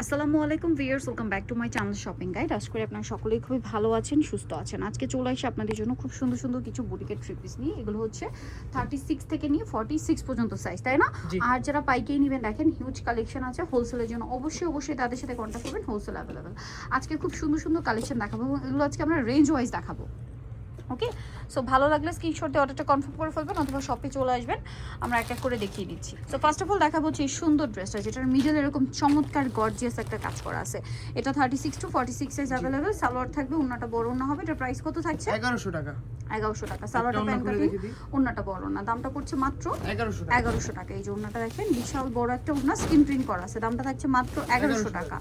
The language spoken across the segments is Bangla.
আসসালামু আলাইকুম viewers, welcome back to my channel shopping guide. আশা করি আপনারা সকলেই খুবই ভালো আছেন, সুস্থ আছেন। আজকে চলে আসি আপনাদের জন্য খুব সুন্দর সুন্দর কিছু বুটিকের থ্রি পিস নিয়ে। এগুলো হচ্ছে 36 থেকে নিয়ে 46 পর্যন্ত সাইজ, তাই না? আর যারা পাইকারি নেবেন দেখেন হিউজ কালেকশন আছে। হোলসেলের জন্য অবশ্যই তাদের সাথে কন্ট্যাক্ট করবেন, হোলসেল অ্যাভেলেবেল। আজকে খুব সুন্দর সুন্দর কালেকশন দেখাবো এবং এগুলো আজকে আমরা রেঞ্জ ওয়াইজ দেখাবো। ওকে, সো ভালো লাগলে স্ক্রিনশট দিয়ে অর্ডারটা কনফার্ম করে ফেলবেন অথবা শপে চলে আসবেন, আমরা এক এক করে দেখিয়ে দিচ্ছি। সো ফার্স্ট অফ অল দেখাবো হচ্ছে এই সুন্দর ড্রেসটা, যেটার মিডল এরকম চমৎকার গর্জিয়াস একটা কাজ করা আছে। এটা 36 টু 46 সাইজ অ্যাভেলেবেল। সালোয়ার থাকবে, ওন্নাটা বড় ওন্না হবে। এটার প্রাইস কত থাকছে? 1100 টাকা। 1100 টাকা। সালোয়ারটা প্যান্ট কাটিং, ওন্নাটা বড় ওন্না, দামটা পড়ছে মাত্র 1100 টাকা। এই যে ওন্নাটা দেখেন বিশাল বড় একটা ওন্না, স্কিন প্রিন্ট করা আছে, দামটা থাকছে মাত্র 1100 টাকা।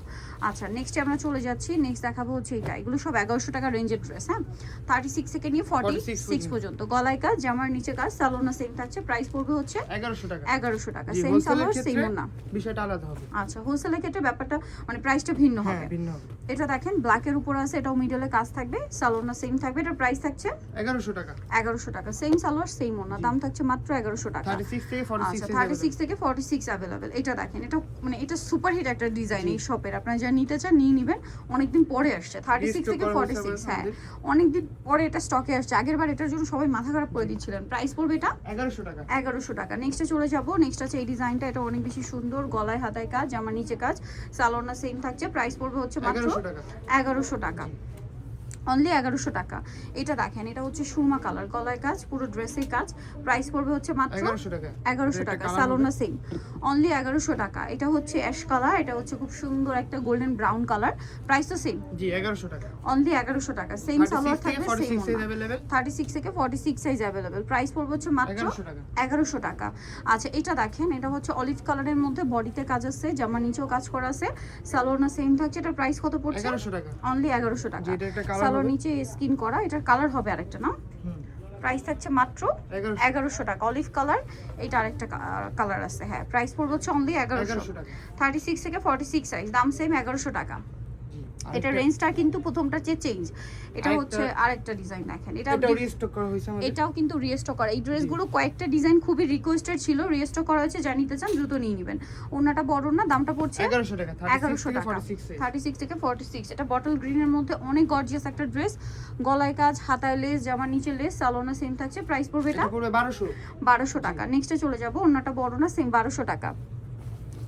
আচ্ছা, নেক্সটে আমরা চলে যাচ্ছি। নেক্সট দেখাবো হচ্ছে এটা, এগুলো সব 1100 টাকা রেঞ্জের ড্রেস। হ্যাঁ, 36 থেকে নিয়ে 46 পর্যন্ত। গলায় কাজ, জামার নিচে কাজ, সালোনা সেম থাকছে। প্রাইস পড়বে হচ্ছে 1100 টাকা। 1100 টাকা। সেম সালোয়ার সেম ওন্না, বিষয়টা আলাদা হবে। আচ্ছা, হোলসেলের ক্ষেত্রে ব্যাপারটা মানে প্রাইসটা ভিন্ন হবে। হ্যাঁ, ভিন্ন হবে। এটা দেখেন ব্ল্যাকের উপর আছে, এটাও মিডলে কাজ থাকবে, সালোনা সেম থাকবে। এটার প্রাইস থাকছে 1100 টাকা। 1100 টাকা। সেম সালোয়ার সেম ওন্না, দাম থাকছে মাত্র 1100 টাকা। 36 থেকে 46 আচ্ছা, 36 থেকে 46 अवेलेबल। এটা দেখেন, এটা মানে এটা সুপার হিট একটা ডিজাইন এই শপের। আপনারা যা নিতে চান নিয়ে নেবেন, অনেকদিন পরে আসছে। 36 থেকে 46, হ্যাঁ অনেকদিন পরে এটা স্টকে আসছে। আগেরবার এটার জন্য সবাই মাথা খারাপ করে দিচ্ছিলেন। প্রাইস পড়বে এটা 1100 টাকা। 1100 টাকা। নেক্সটে চলে যাব। নেক্সট আছে এই ডিজাইনটা, এটা অনেক বেশি সুন্দর। গলায় হাতায় কাজ, জামার নিচে কাজ, সালোনা সেম থাকছে। প্রাইস পড়বে হচ্ছে মাত্র 1100 টাকা। অনলি 1100 টাকা। এটা দেখেন, এটা হচ্ছে সুরমা কালার, গলায় কাজ, পুরো ড্রেসে কাজ। প্রাইস পড়বে হচ্ছে মাত্র 1100 টাকা। 1100 টাকা। সালোনা সেম, অনলি 1100 টাকা। এটা হচ্ছে অ্যাশ কালার, এটা হচ্ছে খুব সুন্দর একটা গোল্ডেন ব্রাউন কালার। প্রাইস তো সেম, জি 1100 টাকা। অনলি 1100 টাকা। সেম সালোয়ার থাকবে, সেম সাইজ अवेलेबल। 36 থেকে 46 সাইজ अवेलेबल। প্রাইস পড়বে হচ্ছে মাত্র 1100 টাকা। আচ্ছা, এটা দেখেন, এটা হচ্ছে অলিভ কালারের মধ্যে, বডিতে কাজ আছে, জামা নিচেও কাজ করা আছে, সালোনা সেম থাকছে। এটা প্রাইস কত পড়ছে? 1100 টাকা। অনলি 1100 টাকা। সালোয়ার নিচে স্কিন করা, এটার কালার হবে আরেকটা না? প্রাইস থাকছে মাত্র 1100 টাকা। অলিভ কালার, এটা আরেকটা কালার আছে। হ্যাঁ, প্রাইস পড়বে হচ্ছে অনলি 1100 টাকা। 36 থেকে 46 সাইজ, দাম সেম 1100 টাকা। এটা রেঞ্জটা কিন্তু প্রথমটা চেয়ে চেঞ্জ। এটা হচ্ছে আরেকটা ডিজাইন দেখেন, এটা রিস্টক করা হয়েছে আমাদের। এটাও কিন্তু রিস্টক করা। এই ড্রেসগুলো কয়েকটা ডিজাইন খুবই রিকোয়েস্টেড ছিল, রিস্টক করা হয়েছে। যা নিতে চান দ্রুত নিয়ে নেবেন। ওন্নাটা বড় না, দামটা পড়ছে 1100 টাকা। 1100 টাকা। 36 থেকে 46। এটা বটল গ্রিনের মধ্যে অনেক গর্জিয়াস একটা ড্রেস। গলায় কাজ, হাতায় লেস, জামার নিচে লেস, সালোনা সেম থাকছে। প্রাইস পড়বে এটা 1200 টাকা। নেক্সটে চলে যাব। ওন্নাটা বড় না, সেম 1200 টাকা।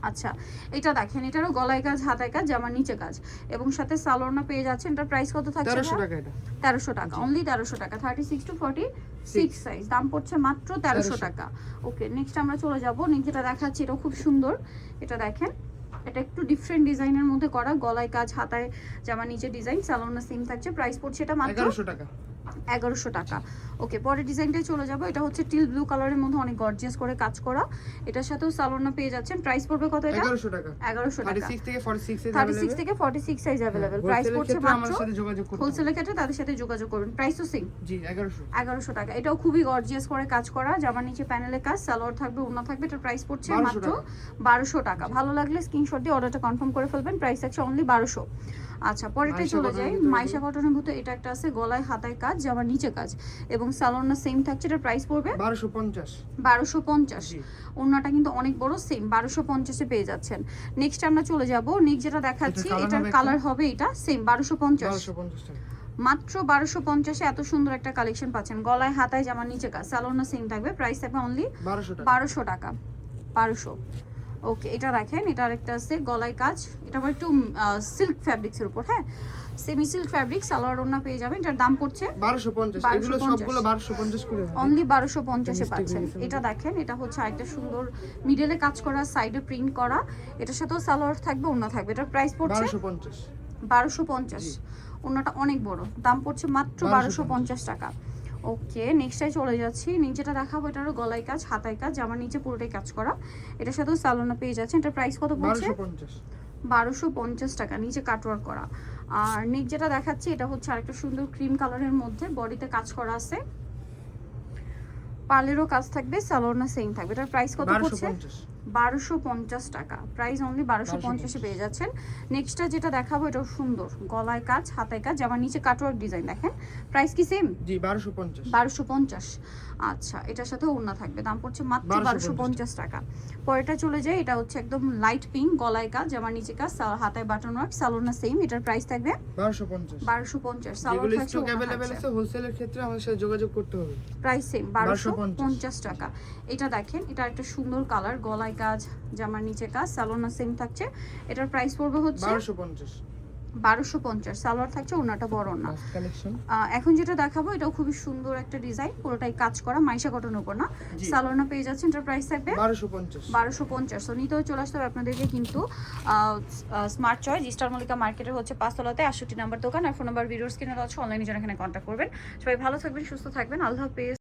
আচ্ছা, এটা দেখেন, এটারও গলায় কাজ, হাতায় কাজ, জামার নিচে কাজ এবং সাথে সালোনা পেয়ে যাচ্ছেন। এটার প্রাইস কত থাকছে? 1300 টাকা। এটা 1300 টাকা, অনলি 1300 টাকা। 36 টু 46 সাইজ, দাম পড়ছে মাত্র 1300 টাকা। ওকে, নেক্সট আমরা চলে যাব। নেক্সট যেটা দেখাচ্ছি, এটা খুব সুন্দর। এটা দেখেন, এটা একটু ডিফারেন্ট ডিজাইনের মধ্যে করা, গলায় কাজ, হাতায় জামার নিচে ডিজাইন, সালোনা সেম থাকছে। প্রাইস পড়ছে এটা মাত্র 1100 টাকা। 1100 টাকা। ওকে, পরের ডিজাইনটাই চলে যাব। এটা হচ্ছে টিল ব্লু কালারের মধ্যে অনেক গর্জিয়াস করে কাজ করা। এটার সাথেও সালোনা পেয়ে যাচ্ছেন। প্রাইস পড়বে কত এটা? 1100 টাকা। 1100 টাকা। 36 থেকে 46 সাইজ 36 থেকে 46 সাইজ अवेलेबल। প্রাইস পড়ছে মাত্র, আমার সাথে যোগাযোগ করুন। হোলসেলের ক্ষেত্রে তাদের সাথে যোগাযোগ করবেন। প্রাইস তো সেম, জি 1100 টাকা। এটাও খুবই গর্জিয়াস করে কাজ করা, জামার নিচে প্যানেলে কাজ, সালোয়ার থাকবে, ওড়না থাকবে। এটার প্রাইস পড়ছে মাত্র 1200 টাকা। ভালো লাগলে স্ক্রিনশট দিয়ে অর্ডারটা কনফার্ম করে ফেলবেন। প্রাইস আছে অনলি 1200। আচ্ছা, পরেরটাই চলে যাই। মাইশা কটনের ভিতরে এটা একটা আছে, গলায় হাতায় কাজ, জামার নিচে কাজ এবং সালোনা সেম থাকছে। এটার প্রাইস পড়বে 1250। ওড়নাটা কিন্তু অনেক বড়, সেম 1250 এ পেয়ে যাচ্ছেন। নেক্সট আমরা চলে যাব। নেক্সট যেটা দেখাচ্ছি, এটার কালার হবে এটা সেম 1250 টাকা। মাত্র 1250 এ এত সুন্দর একটা কালেকশন পাচ্ছেন। গলায় হাতায় জামার নিচে কাজ, সালোনা সেম থাকবে। প্রাইস থাকবে অনলি 1200 টাকা। 1200। ওকে, এটা দেখেন, এটা আরেকটা আছে, গলায় কাজ, এটা আবার একটু সিল্ক ফ্যাব্রিক্স এর উপর। হ্যাঁ, সেমি সিল্ক ফ্যাব্রিক, সালোয়ার ওড়না পেয়ে যাবেন। এটার দাম পড়ছে 1250। এগুলো সবগুলো 1250 করে অনলি 1250 এ পাচ্ছেন। এটা দেখেন, এটা হচ্ছে আরেকটা সুন্দর মিডলে কাজ করা, সাইডে প্রিন্ট করা। এটার সাথেও সালোয়ার থাকবে, ওড়না থাকবে। এটার প্রাইস পড়ছে 1250। ওড়নাটা অনেক বড়, দাম পড়ছে মাত্র 1250 টাকা। ওকে, নেক্সটটাই চলে যাচ্ছি। নিচেটা দেখাবো, এটারও গলায় কাজ, হাতায় কাজ, জামার নিচে পুরোটাই কাজ করা। এটার সাথেও সালোনা পেয়ে যাচ্ছেন। এটার প্রাইস কত পড়ছে? 1250 টাকা, নিচে কাটওয়ার্ক করা। আর নেক্সট যেটা দেখাচ্ছি, এটা হচ্ছে আরেকটা সুন্দর ক্রিম কালারের মধ্যে, বডিতে কাজ করা আছে, পার্লেরও কাজ থাকবে, সালোনা সেম থাকবে। এটার প্রাইস কত পড়ছে? 1250 টাকা, প্রাইস অনলি 1250 পেয়ে যাচ্ছেন। নেক্সটটা যেটা দেখাবো এটাও সুন্দর, গলায় কাজ হাতায় কাজ, আমার নিচে কাটওয়ার্ক ডিজাইন দেখেন। প্রাইস কি সেম? জি 1250। 1250। আচ্ছা, এটার সাথে ওড়না থাকবে, দাম পড়ছে মাত্র 1250 টাকা। পরেরটা চলে যায়, এটা হচ্ছে একদম লাইট পিঙ্ক, গলায় কাজ, জামার নিচে কাজ, হাতায় বাটন ওয়ার্ক, সালোনা সেম, এটার প্রাইস থাকবে 1250। 1250। সালোয়ার যেগুলো থাকছে, স্টক ওড়না अवेलेबल থাকছে। আছে হোলসেলের ক্ষেত্রে আমাদের সাথে যোগাযোগ করতে হবে। প্রাইস সেম 1250 টাকা। এটা দেখেন, এটা একটা সুন্দর কালার, গলায় কাজ, জামার নিচে কাজ, সালোনা সেম থাকছে। এটার প্রাইস পড়বে হচ্ছে 1250। 1250। সালোয়ার থাকছে, ওড়নাটা বড় না। কালেকশন এখন যেটা দেখাবো এটাও খুবই সুন্দর একটা ডিজাইন, পুরোটাই কাজ করা, মাইশা কটনের উপর না, জি। সালোনা পেয়ে যাচ্ছেন। এটার প্রাইস থাকবে 1250। 1250। সো নিতেও চলে আসতে হবে আপনাদেরকে কিন্তু স্মার্ট চয়েস স্টার মল্লিকা মার্কেটের হচ্ছে 5 তলাতে 68 নাম্বার দোকান, আর ফোন নাম্বার ভিডিওর স্ক্রিনে দেওয়া আছে, অনলাইনে যারা এখানে কন্ট্যাক্ট করবেন। সবাই ভালো থাকবেন, সুস্থ থাকবেন, আল্লাহ হাফেজ।